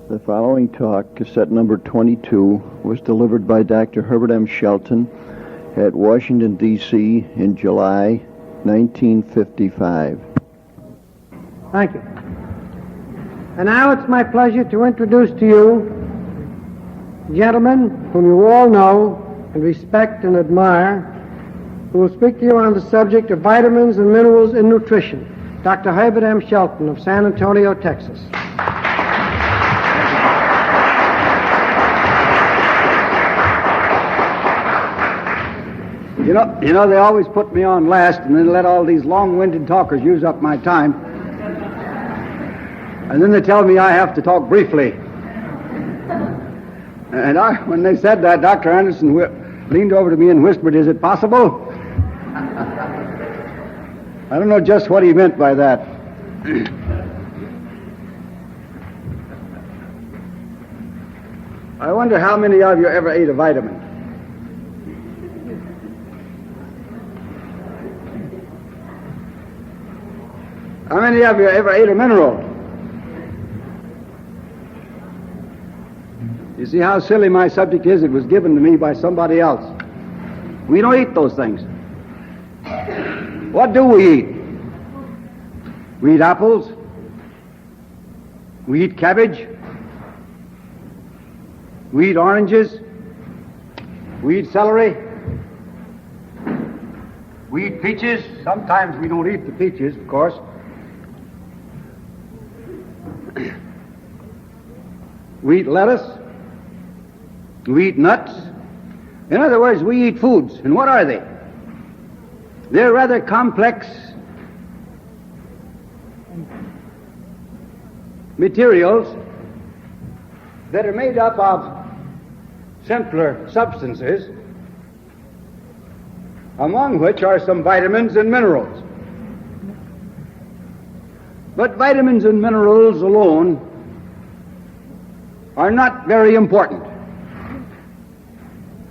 The following talk, cassette number 22, was delivered by Dr. Herbert M. Shelton at Washington, D.C. in July 1955. Thank you. And now it's my pleasure to introduce to you a gentleman whom you all know and respect and admire, who will speak to you on the subject of vitamins and minerals in nutrition, Dr. Herbert M. Shelton of San Antonio, Texas. You know, they always put me on last and then let all these long-winded talkers use up my time. And then they tell me I have to talk briefly. And when they said that, Dr. Anderson leaned over to me and whispered, "Is it possible?" I don't know just what he meant by that. I wonder how many of you ever ate a vitamin. How many of you ever ate a mineral? You see how silly my subject is? It was given to me by somebody else. We don't eat those things. What do we eat? We eat apples. We eat cabbage. We eat oranges. We eat celery. We eat peaches. Sometimes we don't eat the peaches, of course. We eat lettuce. We eat nuts. In other words, we eat foods. And what are they? They're rather complex materials that are made up of simpler substances, among which are some vitamins and minerals. But vitamins and minerals alone are not very important.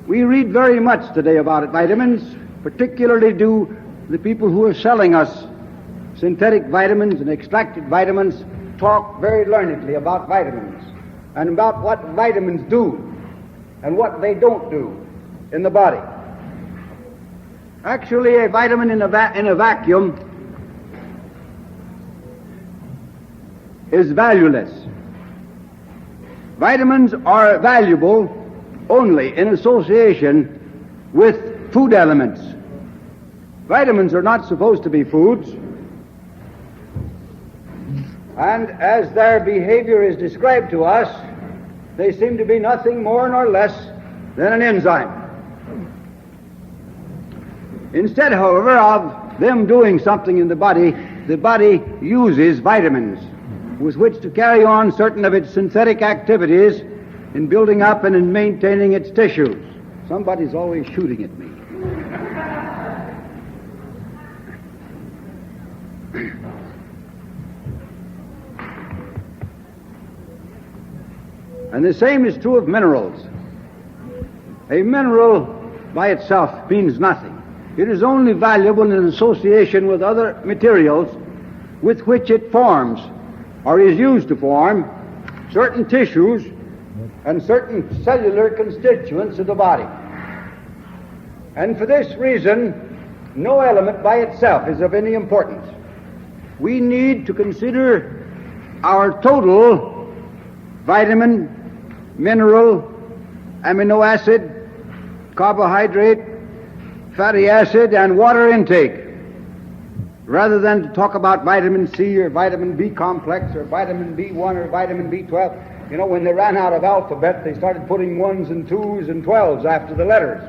We read very much today about vitamins, particularly do the people who are selling us synthetic vitamins and extracted vitamins talk very learnedly about vitamins and about what vitamins do and what they don't do in the body. Actually, a vitamin in a vacuum is valueless. Vitamins are valuable only in association with food elements. Vitamins are not supposed to be foods, and as their behavior is described to us, they seem to be nothing more nor less than an enzyme. Instead, however, of them doing something in the body uses vitamins with which to carry on certain of its synthetic activities in building up and in maintaining its tissues. Somebody's always shooting at me. And the same is true of minerals. A mineral by itself means nothing. It is only valuable in association with other materials with which it forms or is used to form certain tissues and certain cellular constituents of the body. And for this reason, no element by itself is of any importance. We need to consider our total vitamin, mineral, amino acid, carbohydrate, fatty acid, and water intake, rather than to talk about vitamin C or vitamin B complex or vitamin B1 or vitamin B12. You know, when they ran out of alphabet, they started putting 1s and 2s and 12s after the letters.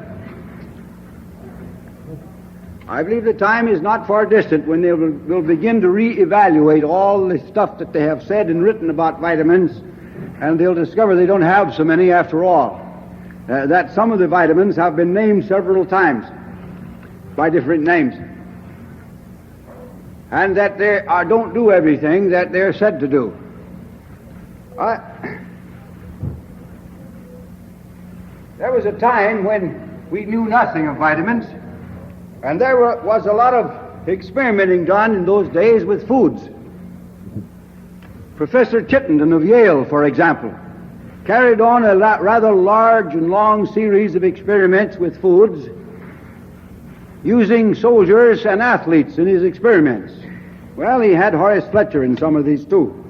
I believe the time is not far distant when they will begin to re-evaluate all the stuff that they have said and written about vitamins, and they'll discover they don't have so many after all. That some of the vitamins have been named several times by different names, and that they don't do everything that they're said to do. There was a time when we knew nothing of vitamins, and there was a lot of experimenting done in those days with foods. Professor Chittenden of Yale, for example, carried on a rather large and long series of experiments with foods using soldiers and athletes in his experiments. Well, he had Horace Fletcher in some of these too.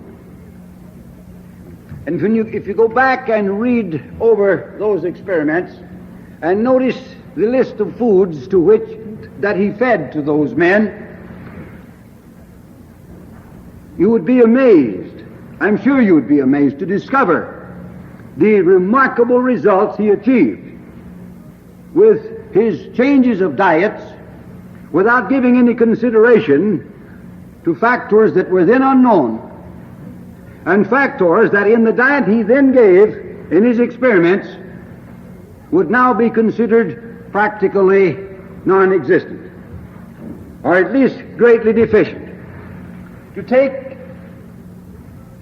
And if you go back and read over those experiments and notice the list of foods that he fed to those men, you would be amazed. I'm sure you would be amazed to discover the remarkable results he achieved with his changes of diets without giving any consideration to factors that were then unknown, and factors that in the diet he then gave in his experiments would now be considered practically non-existent, or at least greatly deficient. To take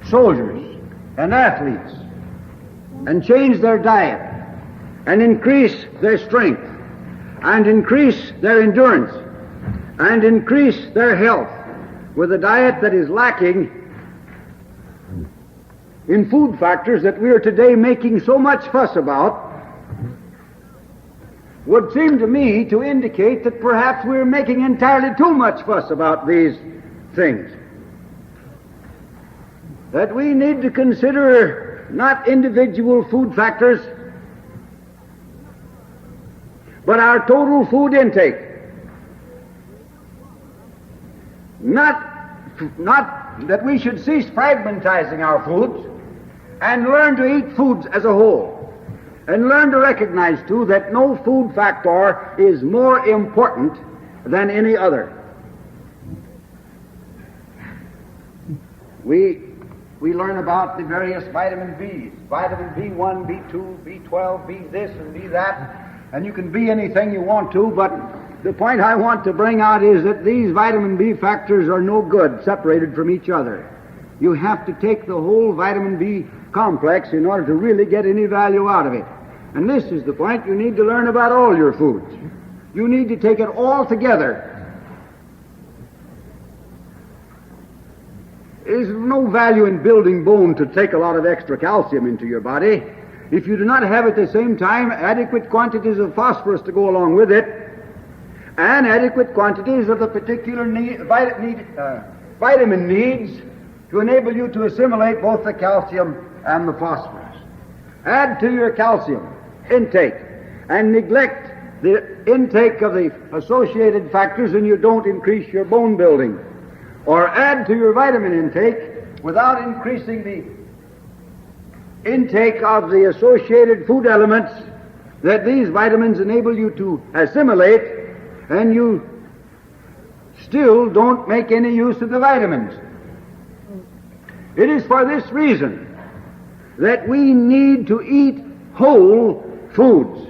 soldiers and athletes and change their diet and increase their strength and increase their endurance and increase their health with a diet that is lacking in food factors that we are today making so much fuss about, would seem to me to indicate that perhaps we're making entirely too much fuss about these things. That we need to consider not individual food factors, but our total food intake. Not that we should cease fragmentizing our foods and learn to eat foods as a whole, and learn to recognize, too, that no food factor is more important than any other. We learn about the various vitamin Bs, vitamin B1, B2, B12, B this and B that, and you can be anything you want to, but the point I want to bring out is that these vitamin B factors are no good separated from each other. You have to take the whole vitamin B complex in order to really get any value out of it. And this is the point you need to learn about all your foods. You need to take it all together. There's no value in building bone to take a lot of extra calcium into your body if you do not have at the same time adequate quantities of phosphorus to go along with it, and adequate quantities of the particular vitamin needs to enable you to assimilate both the calcium and the phosphorus. Add to your calcium intake and neglect the intake of the associated factors, and you don't increase your bone building. Or add to your vitamin intake without increasing the intake of the associated food elements that these vitamins enable you to assimilate, and you still don't make any use of the vitamins. It is for this reason that we need to eat whole foods.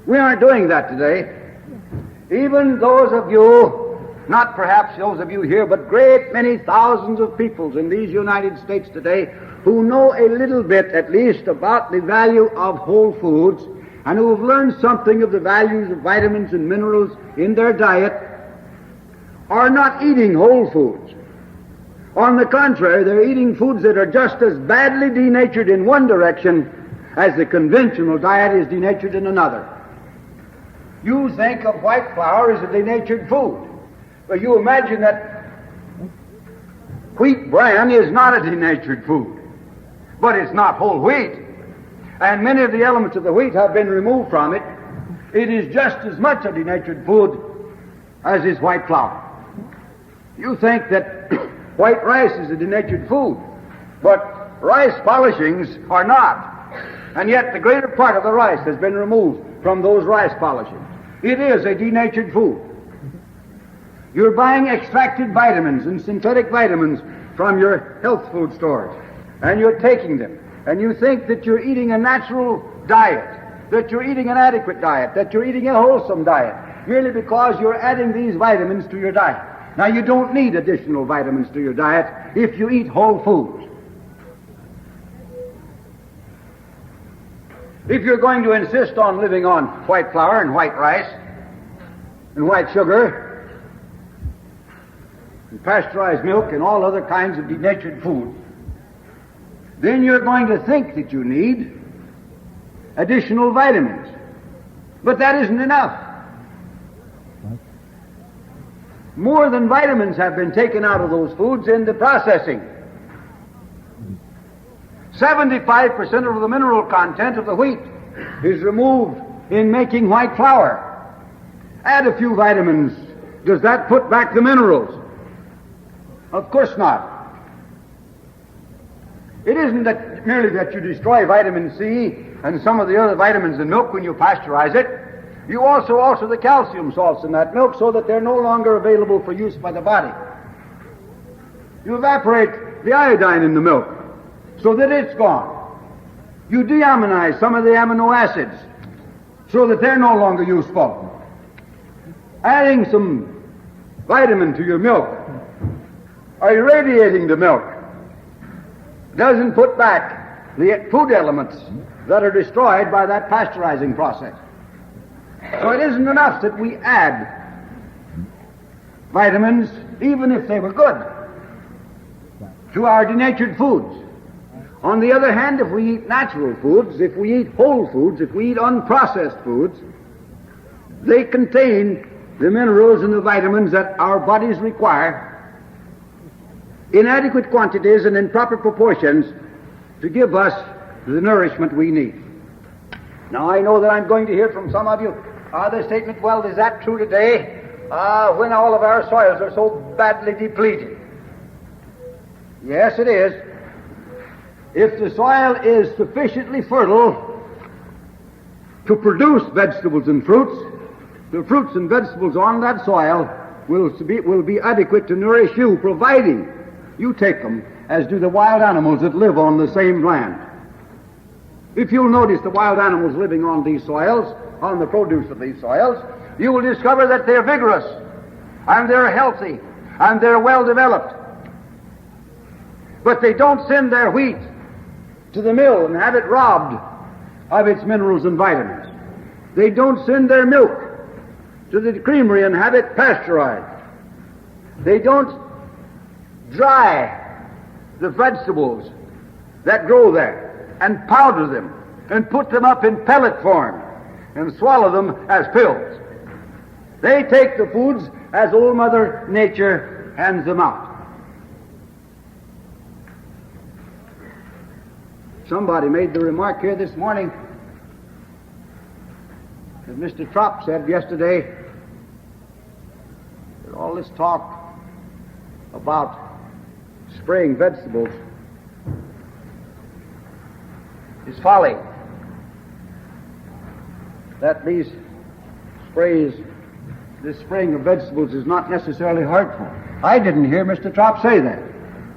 We aren't doing that today. Even those of you, not perhaps those of you here, but great many thousands of people in these United States today who know a little bit at least about the value of whole foods and who have learned something of the values of vitamins and minerals in their diet, are not eating whole foods. On the contrary, they're eating foods that are just as badly denatured in one direction as the conventional diet is denatured in another. You think of white flour as a denatured food, but you imagine that wheat bran is not a denatured food, but it's not whole wheat, and many of the elements of the wheat have been removed from it. It is just as much a denatured food as is white flour. You think that white rice is a denatured food, but rice polishings are not, and yet the greater part of the rice has been removed from those rice polishings. It is a denatured food. You're buying extracted vitamins and synthetic vitamins from your health food stores, and you're taking them, and you think that you're eating a natural diet, that you're eating an adequate diet, that you're eating a wholesome diet, merely because you're adding these vitamins to your diet. Now, you don't need additional vitamins to your diet if you eat whole foods. If you're going to insist on living on white flour and white rice and white sugar, and pasteurized milk and all other kinds of denatured food, then you're going to think that you need additional vitamins. But that isn't enough. More than vitamins have been taken out of those foods in the processing. 75% of the mineral content of the wheat is removed in making white flour. Add a few vitamins. Does that put back the minerals? Of course not. It isn't that merely that you destroy vitamin C and some of the other vitamins in milk when you pasteurize it. You also alter the calcium salts in that milk so that they're no longer available for use by the body. You evaporate the iodine in the milk so that it's gone. You deammonize some of the amino acids so that they're no longer useful. Adding some vitamin to your milk or irradiating the milk doesn't put back the food elements that are destroyed by that pasteurizing process. So it isn't enough that we add vitamins, even if they were good, to our denatured foods. On the other hand, if we eat natural foods, if we eat whole foods, if we eat unprocessed foods, they contain the minerals and the vitamins that our bodies require in adequate quantities and in proper proportions to give us the nourishment we need. Now, I know that I'm going to hear from some of you the statement, well, is that true today when all of our soils are so badly depleted? Yes, it is. If the soil is sufficiently fertile to produce vegetables and fruits, the fruits and vegetables on that soil will be adequate to nourish you, providing you take them, as do the wild animals that live on the same land. If you'll notice the wild animals living on these soils, on the produce of these soils, you will discover that they're vigorous, and they're healthy, and they're well developed. But they don't send their wheat to the mill and have it robbed of its minerals and vitamins. They don't send their milk to the creamery and have it pasteurized. They don't dry the vegetables that grow there and powder them and put them up in pellet form and swallow them as pills. They take the foods as old Mother Nature hands them out. Somebody made the remark here this morning that Mr. Trop said yesterday that all this talk about spraying vegetables is folly. That these sprays, this spraying of vegetables is not necessarily hurtful. I didn't hear Mr. Trop say that,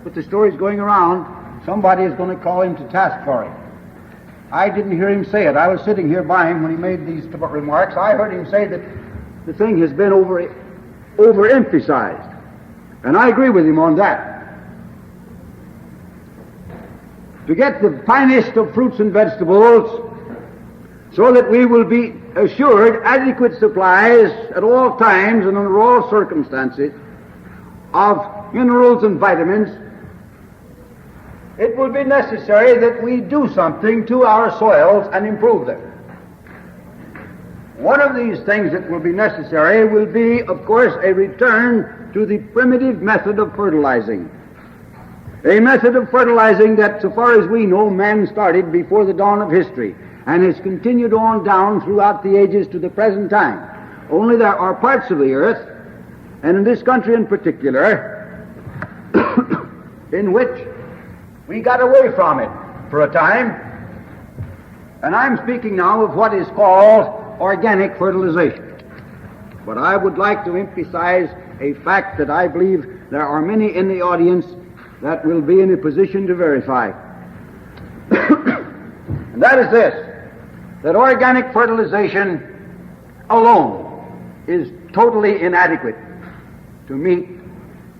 but the story's going around. Somebody is going to call him to task for it. I didn't hear him say it. I was sitting here by him when he made these remarks. I heard him say that the thing has been overemphasized, and I agree with him on that. To get the finest of fruits and vegetables so that we will be assured adequate supplies at all times and under all circumstances of minerals and vitamins, it will be necessary that we do something to our soils and improve them. One of these things that will be necessary will be, of course, a return to the primitive method of fertilizing. A method of fertilizing that, so far as we know, man started before the dawn of history and has continued on down throughout the ages to the present time. Only there are parts of the earth, and in this country in particular, in which we got away from it for a time, and I'm speaking now of what is called organic fertilization. But I would like to emphasize a fact that I believe there are many in the audience that will be in a position to verify. And that is this, that organic fertilization alone is totally inadequate to meet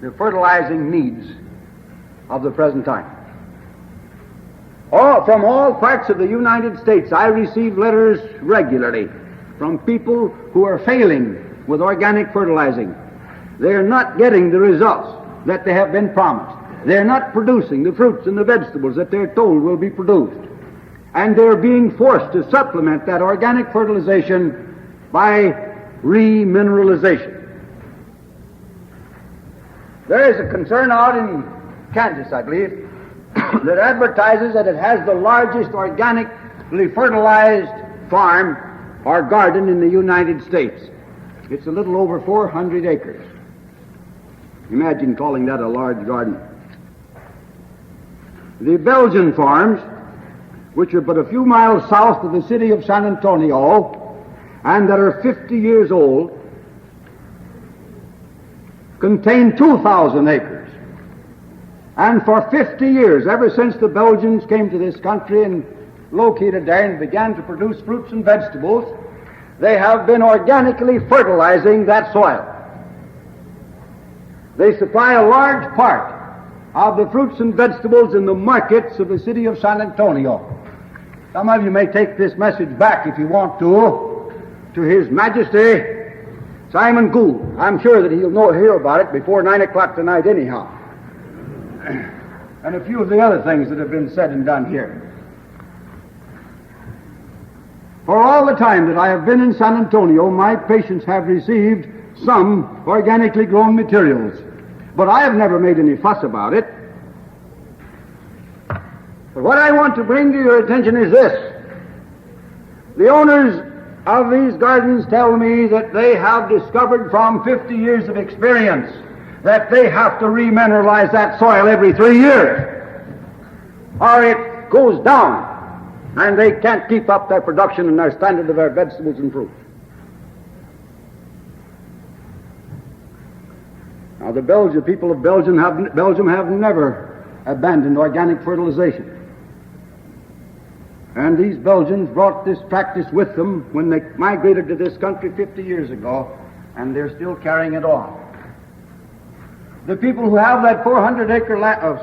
the fertilizing needs of the present time. From all parts of the United States, I receive letters regularly from people who are failing with organic fertilizing. They are not getting the results. that they have been promised. They're not producing the fruits and the vegetables that they're told will be produced. And they're being forced to supplement that organic fertilization by remineralization. There is a concern out in Kansas, I believe, that advertises that it has the largest organically fertilized farm or garden in the United States. It's a little over 400 acres. Imagine calling that a large garden. The Belgian farms, which are but a few miles south of the city of San Antonio and that are 50 years old, contain 2,000 acres. And for 50 years, ever since the Belgians came to this country and located there and began to produce fruits and vegetables, they have been organically fertilizing that soil. They supply a large part of the fruits and vegetables in the markets of the city of San Antonio. Some of you may take this message back, if you want to His Majesty Simon Gould. I'm sure that he'll hear about it before 9 o'clock tonight anyhow. And a few of the other things that have been said and done here. For all the time that I have been in San Antonio, my patients have received some organically grown materials. But I have never made any fuss about it. But what I want to bring to your attention is this. The owners of these gardens tell me that they have discovered from 50 years of experience that they have to remineralize that soil every 3 years, or it goes down, and they can't keep up their production and their standard of their vegetables and fruit. Now, the people of Belgium have never abandoned organic fertilization. And these Belgians brought this practice with them when they migrated to this country 50 years ago, and they're still carrying it on. The people who have that 400-acre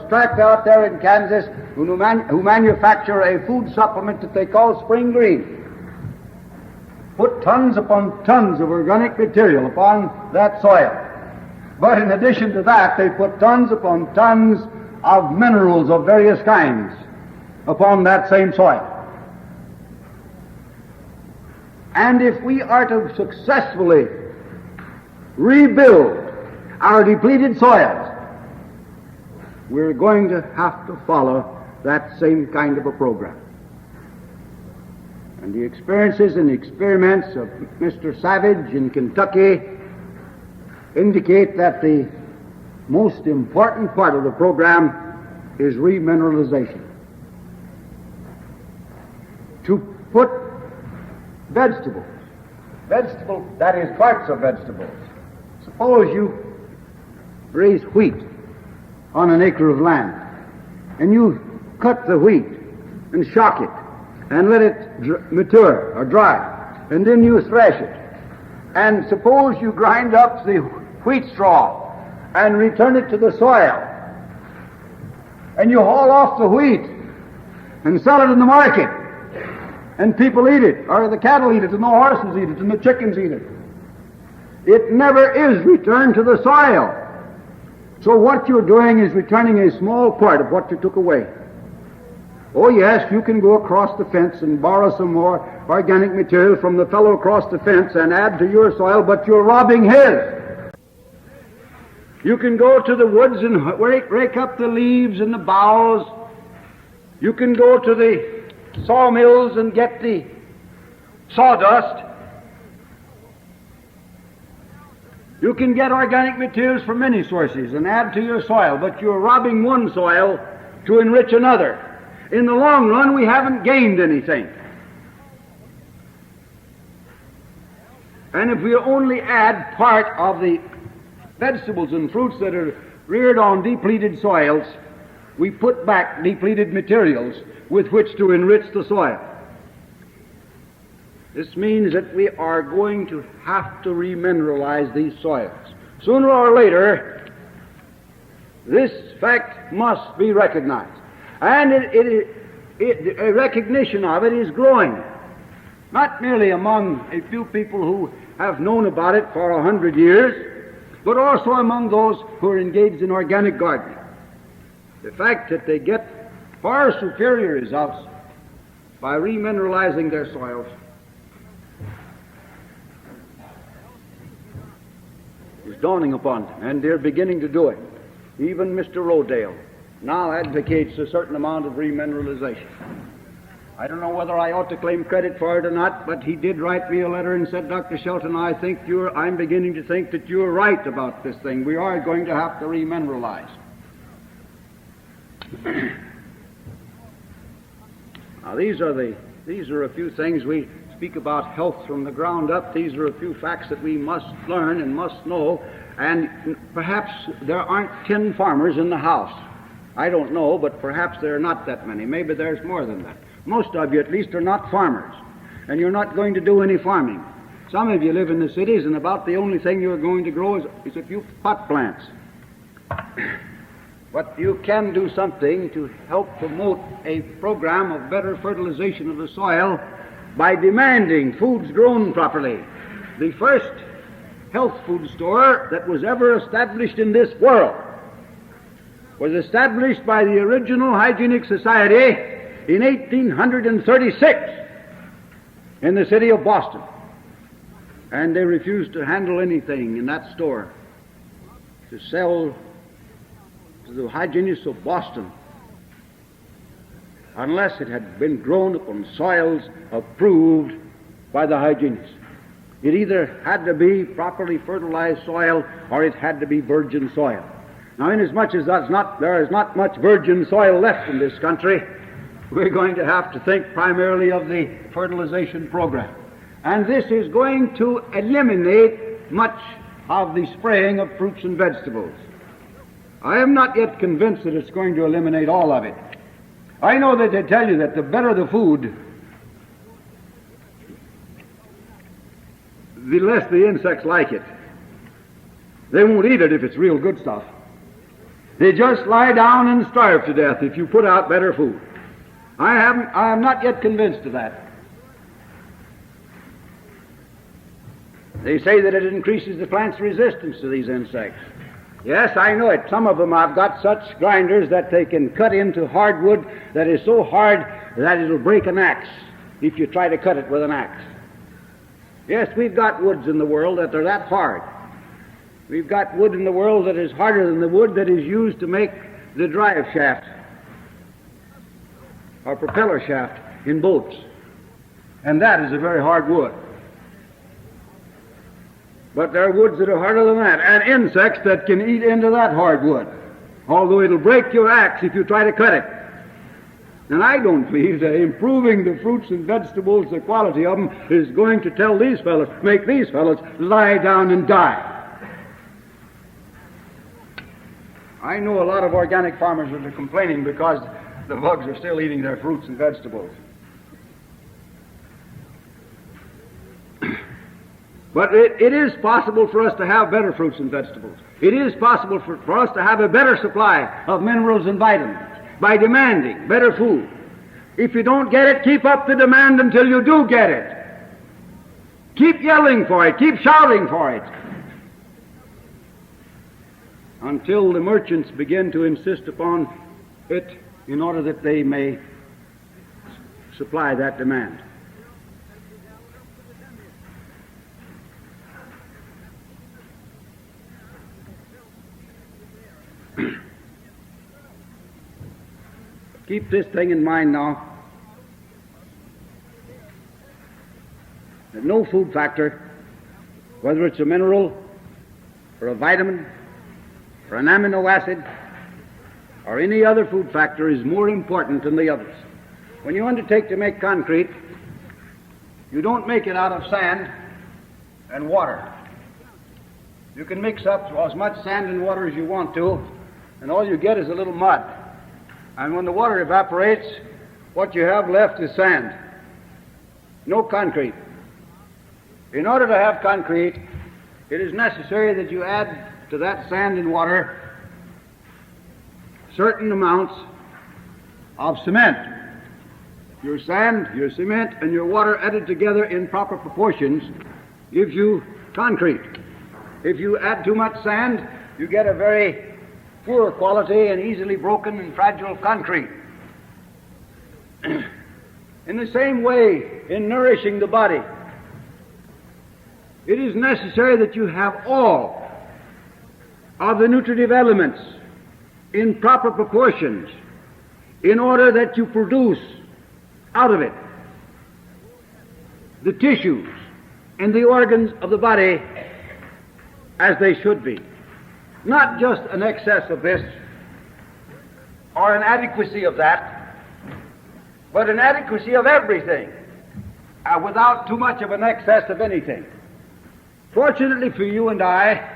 tract out there in Kansas who manufacture a food supplement that they call Spring Green put tons upon tons of organic material upon that soil. But in addition to that, they put tons upon tons of minerals of various kinds upon that same soil. And if we are to successfully rebuild our depleted soils, we're going to have to follow that same kind of a program. And the experiences and experiments of Mr. Savage in Kentucky indicate that the most important part of the program is remineralization. To put vegetables, that is, parts of vegetables. Suppose you raise wheat on an acre of land, and you cut the wheat and shock it, and let it mature or dry, and then you thresh it. And suppose you grind up the wheat straw and return it to the soil, and you haul off the wheat and sell it in the market, and people eat it, or the cattle eat it, and the horses eat it, and the chickens eat it. It never is returned to the soil. So what you're doing is returning a small part of what you took away. Oh yes, you can go across the fence and borrow some more organic material from the fellow across the fence and add to your soil, but you're robbing his. You can go to the woods and rake up the leaves and the boughs. You can go to the sawmills and get the sawdust. You can get organic materials from many sources and add to your soil, but you're robbing one soil to enrich another. In the long run, we haven't gained anything. And if we only add part of the vegetables and fruits that are reared on depleted soils, we put back depleted materials with which to enrich the soil. This means that we are going to have to remineralize these soils. Sooner or later, this fact must be recognized. And a recognition of it is growing, not merely among a few people who have known about it for 100 years, but also among those who are engaged in organic gardening. The fact that they get far superior results by remineralizing their soils is dawning upon them, and they're beginning to do it. Even Mr. Rodale now advocates a certain amount of remineralization. I don't know whether I ought to claim credit for it or not, but he did write me a letter and said, Dr. Shelton, I'm beginning to think that you're right about this thing. We are going to have to remineralize. Now, these are a few things. We speak about health from the ground up. These are a few facts that we must learn and must know. And perhaps there aren't 10 farmers in the house. I don't know, but perhaps there are not that many. Maybe there's more than that. Most of you, at least, are not farmers, and you're not going to do any farming. Some of you live in the cities, and about the only thing you're going to grow is a few pot plants. But you can do something to help promote a program of better fertilization of the soil by demanding foods grown properly. The first health food store that was ever established in this world was established by the original Hygienic Society in 1836 in the city of Boston. And they refused to handle anything in that store to sell to the hygienists of Boston unless it had been grown upon soils approved by the hygienists. It either had to be properly fertilized soil or it had to be virgin soil. Now, inasmuch as there is not much virgin soil left in this country, we're going to have to think primarily of the fertilization program. And this is going to eliminate much of the spraying of fruits and vegetables. I am not yet convinced that it's going to eliminate all of it. I know that they tell you that the better the food, the less the insects like it. They won't eat it if it's real good stuff. They just lie down and starve to death if you put out better food. I am not yet convinced of that. They say that it increases the plant's resistance to these insects. Yes, I know it. Some of them have got such grinders that they can cut into hardwood that is so hard that it'll break an axe if you try to cut it with an axe. Yes, we've got woods in the world that are that hard. We've got wood in the world that is harder than the wood that is used to make the drive shaft or propeller shaft in boats. And that is a very hard wood. But there are woods that are harder than that, and insects that can eat into that hard wood, although it'll break your axe if you try to cut it. And I don't believe that improving the fruits and vegetables, the quality of them, is going to make these fellows lie down and die. I know a lot of organic farmers that are complaining because the bugs are still eating their fruits and vegetables. But it is possible for us to have better fruits and vegetables. It is possible for us to have a better supply of minerals and vitamins by demanding better food. If you don't get it, keep up the demand until you do get it. Keep yelling for it. Keep shouting for it. Until the merchants begin to insist upon it in order that they may supply that demand. Keep this thing in mind now, that no food factor, whether it's a mineral or a vitamin or an amino acid or any other food factor, is more important than the others. When you undertake to make concrete, you don't make it out of sand and water. You can mix up as much sand and water as you want to, and all you get is a little mud. And when the water evaporates, what you have left is sand. No concrete. In order to have concrete, it is necessary that you add to that sand and water certain amounts of cement. Your sand, your cement, and your water added together in proper proportions gives you concrete. If you add too much sand, you get a very poor quality and easily broken and fragile concrete. In the same way, in nourishing the body, it is necessary that you have all of the nutritive elements in proper proportions in order that you produce out of it the tissues and the organs of the body as they should be. Not just an excess of this or an adequacy of that, but an adequacy of everything without too much of an excess of anything. Fortunately for you and I,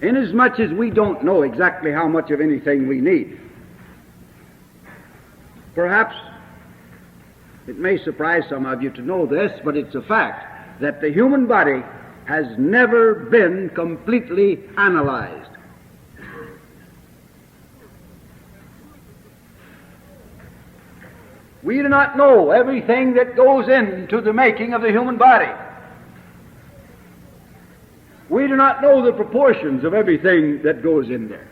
inasmuch as we don't know exactly how much of anything we need, perhaps it may surprise some of you to know this, but it's a fact that the human body has never been completely analyzed. We do not know everything that goes into the making of the human body. We do not know the proportions of everything that goes in there.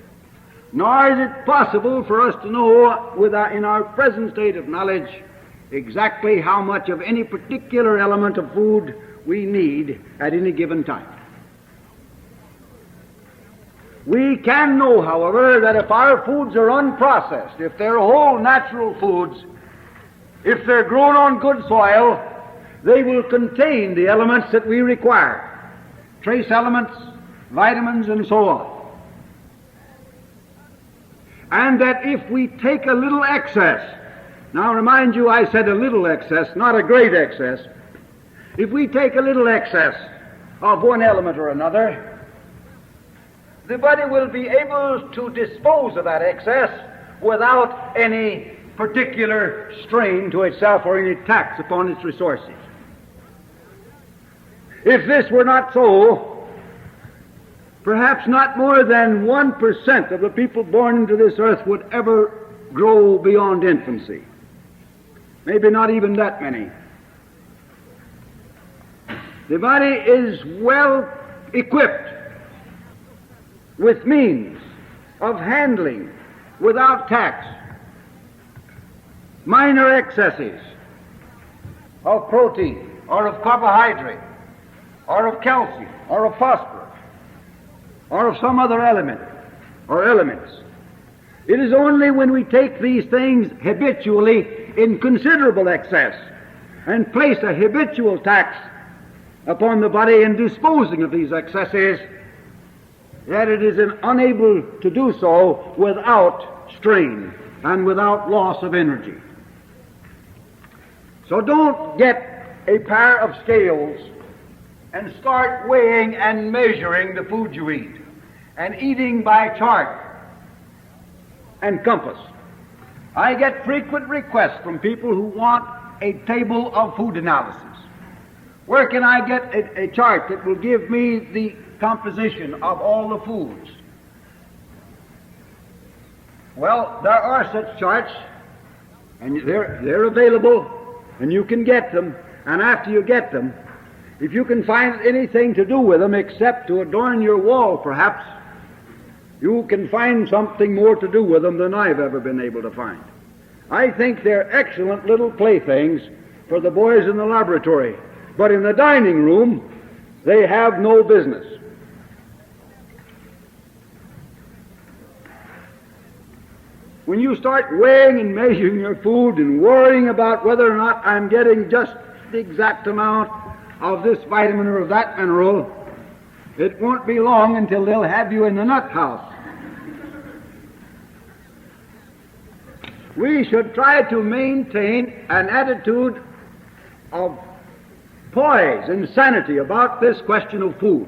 Nor is it possible for us to know, in our present state of knowledge, exactly how much of any particular element of food we need at any given time. We can know, however, that if our foods are unprocessed, if they're whole natural foods, if they're grown on good soil, they will contain the elements that we require. Trace elements, vitamins, and so on. And that if we take a little excess, now remind you I said a little excess, not a great excess. If we take a little excess of one element or another, the body will be able to dispose of that excess without any particular strain to itself or any tax upon its resources. If this were not so, perhaps not more than 1% of the people born into this earth would ever grow beyond infancy. Maybe not even that many. The body is well equipped with means of handling without tax minor excesses of protein or of carbohydrate or of calcium or of phosphorus or of some other element or elements. It is only when we take these things habitually in considerable excess and place a habitual tax upon the body in disposing of these excesses that it is unable to do so without strain and without loss of energy. So don't get a pair of scales and start weighing and measuring the food you eat and eating by chart and compass. I get frequent requests from people who want a table of food analysis. Where can I get a chart that will give me the composition of all the foods? Well, there are such charts, and they're available, and you can get them. And after you get them, if you can find anything to do with them except to adorn your wall, perhaps, you can find something more to do with them than I've ever been able to find. I think they're excellent little playthings for the boys in the laboratory, but in the dining room, they have no business. When you start weighing and measuring your food and worrying about whether or not I'm getting just the exact amount of this vitamin or of that mineral, it won't be long until they'll have you in the nut house. We should try to maintain an attitude of poise and sanity about this question of food.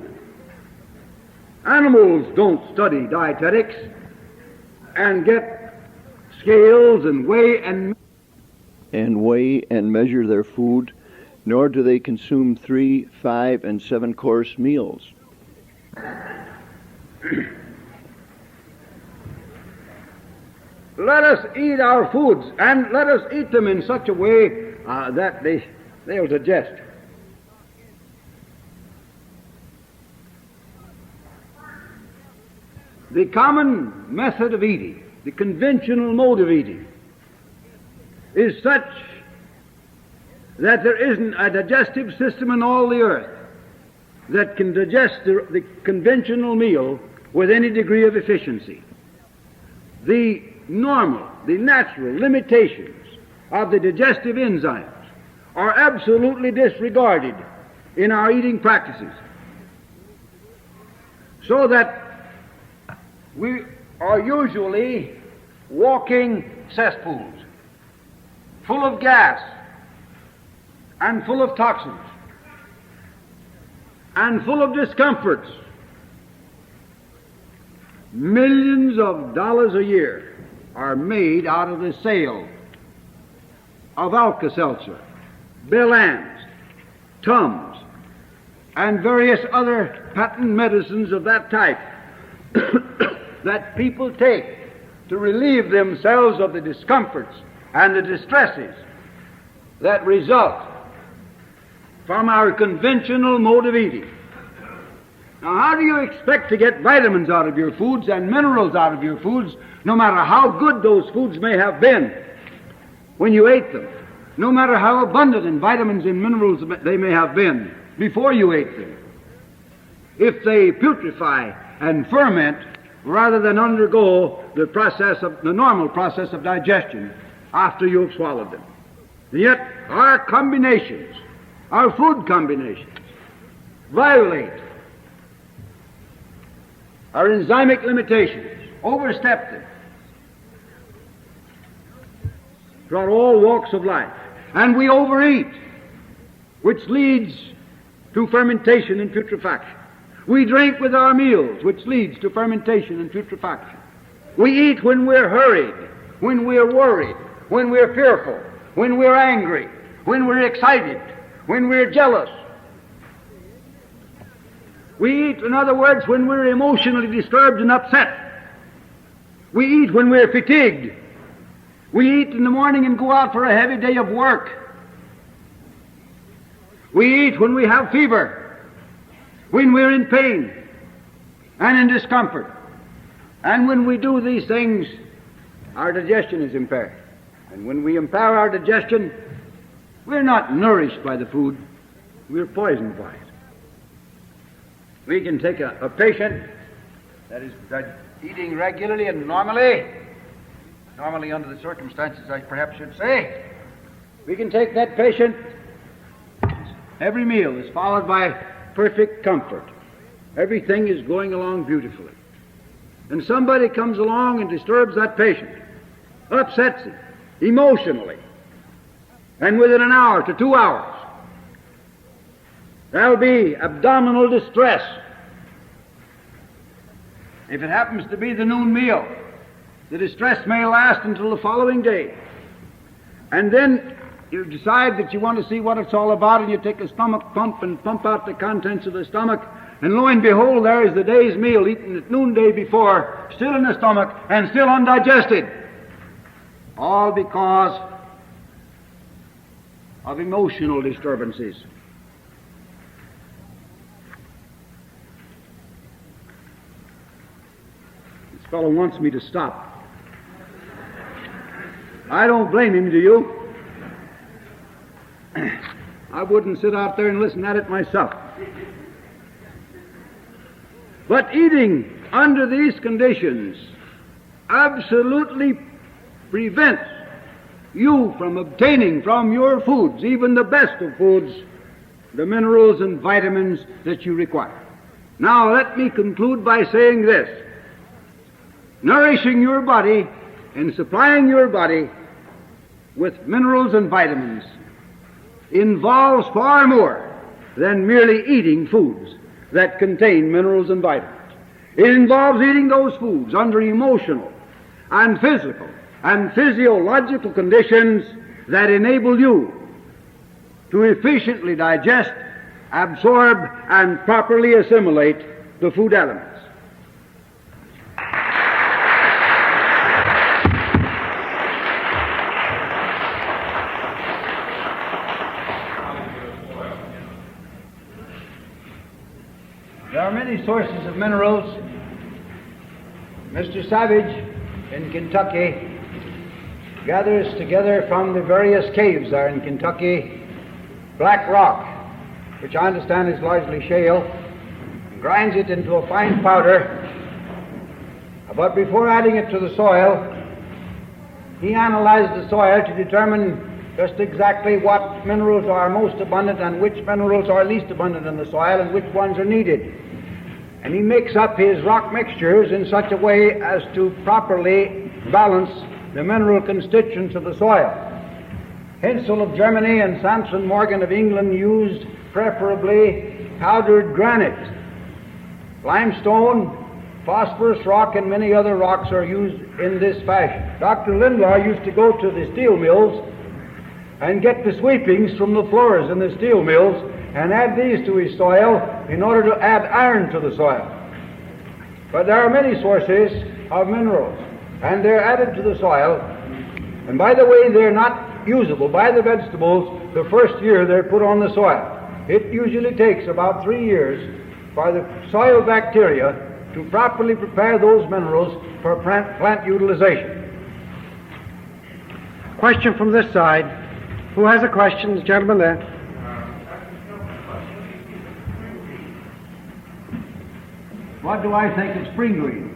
Animals don't study dietetics and get scales and weigh and measure their food, nor do they consume 3, 5, and 7-course meals. Let us eat our foods, and let us eat them in such a way that they'll digest. the common method of eating, the conventional mode of eating, is such that there isn't a digestive system in all the earth that can digest the conventional meal with any degree of efficiency. The normal, the natural limitations of the digestive enzymes are absolutely disregarded in our eating practices, so that we are usually walking cesspools full of gas and full of toxins and full of discomforts. Millions of dollars a year are made out of the sale of Alka-Seltzer, Bellans, Tums, and various other patent medicines of that type that people take to relieve themselves of the discomforts and the distresses that result from our conventional mode of eating. Now, how do you expect to get vitamins out of your foods and minerals out of your foods, no matter how good those foods may have been when you ate them, no matter how abundant in vitamins and minerals they may have been before you ate them, if they putrefy and ferment rather than undergo the normal process of digestion after you've swallowed them? And yet, our combinations, our food combinations, violate our enzymic limitations, overstep them throughout all walks of life. And we overeat, which leads to fermentation and putrefaction. We drink with our meals, which leads to fermentation and putrefaction. We eat when we're hurried, when we're worried, when we're fearful, when we're angry, when we're excited, when we're jealous. We eat, in other words, when we're emotionally disturbed and upset. We eat when we're fatigued. We eat in the morning and go out for a heavy day of work. We eat when we have fever, when we're in pain and in discomfort. And when we do these things, our digestion is impaired. And when we impair our digestion, we're not nourished by the food, we're poisoned by it. We can take a patient that is eating regularly and normally under the circumstances, I perhaps should say, we can take that patient, every meal is followed by perfect comfort. Everything is going along beautifully. And somebody comes along and disturbs that patient, upsets him emotionally, and within an hour to 2 hours, there'll be abdominal distress. If it happens to be the noon meal, the distress may last until the following day. And then you decide that you want to see what it's all about, and you take a stomach pump and pump out the contents of the stomach, and lo and behold, there is the day's meal eaten at noonday before, still in the stomach and still undigested. All because of emotional disturbances. This fellow wants me to stop. I don't blame him, do you? I wouldn't sit out there and listen at it myself. But eating under these conditions absolutely prevents you from obtaining from your foods, even the best of foods, the minerals and vitamins that you require. Now let me conclude by saying this. Nourishing your body and supplying your body with minerals and vitamins involves far more than merely eating foods that contain minerals and vitamins. It involves eating those foods under emotional and physical and physiological conditions that enable you to efficiently digest, absorb, and properly assimilate the food elements. There are many sources of minerals Mr. Savage in Kentucky gathers together from the various caves there in Kentucky black rock, which I understand is largely shale, and grinds it into a fine powder. But before adding it to the soil, he analyzed the soil to determine just exactly what minerals are most abundant and which minerals are least abundant in the soil and which ones are needed. And he makes up his rock mixtures in such a way as to properly balance the mineral constituents of the soil. Hensel of Germany and Samson Morgan of England used preferably powdered granite. Limestone, phosphorus rock, and many other rocks are used in this fashion. Dr. Lindlar used to go to the steel mills and get the sweepings from the floors in the steel mills and add these to his soil in order to add iron to the soil. But there are many sources of minerals, and they're added to the soil, and by the way, they're not usable by the vegetables the first year they're put on the soil. It usually takes about 3 years for the soil bacteria to properly prepare those minerals for plant utilization. Question from this side. Who has a question? The gentleman there. What do I think of spring green?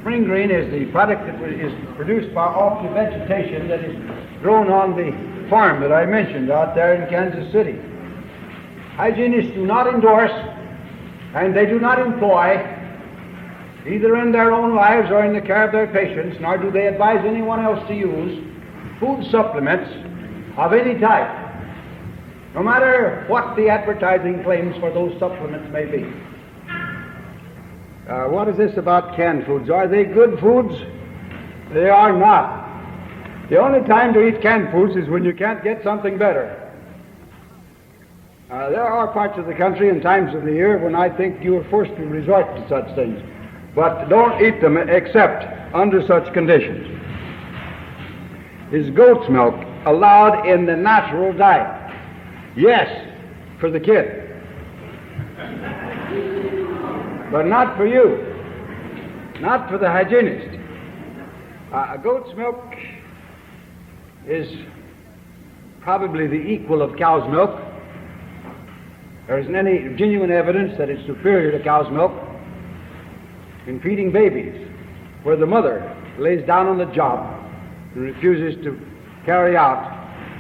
Spring green is the product that is produced off the vegetation that is grown on the farm that I mentioned out there in Kansas City. Hygienists do not endorse and they do not employ, either in their own lives or in the care of their patients, nor do they advise anyone else to use food supplements of any type, no matter what the advertising claims for those supplements may be. What is this about canned foods? Are they good foods? They are not. The only time to eat canned foods is when you can't get something better. There are parts of the country and times of the year when I think you are forced to resort to such things, but don't eat them except under such conditions. Is goat's milk allowed in the natural diet? Yes, for the kid. But not for you, not for the hygienist. Goat's milk is probably the equal of cow's milk. There isn't any genuine evidence that it's superior to cow's milk in feeding babies, where the mother lays down on the job and refuses to carry out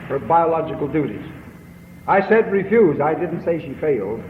her biological duties. I said refuse, I didn't say she failed.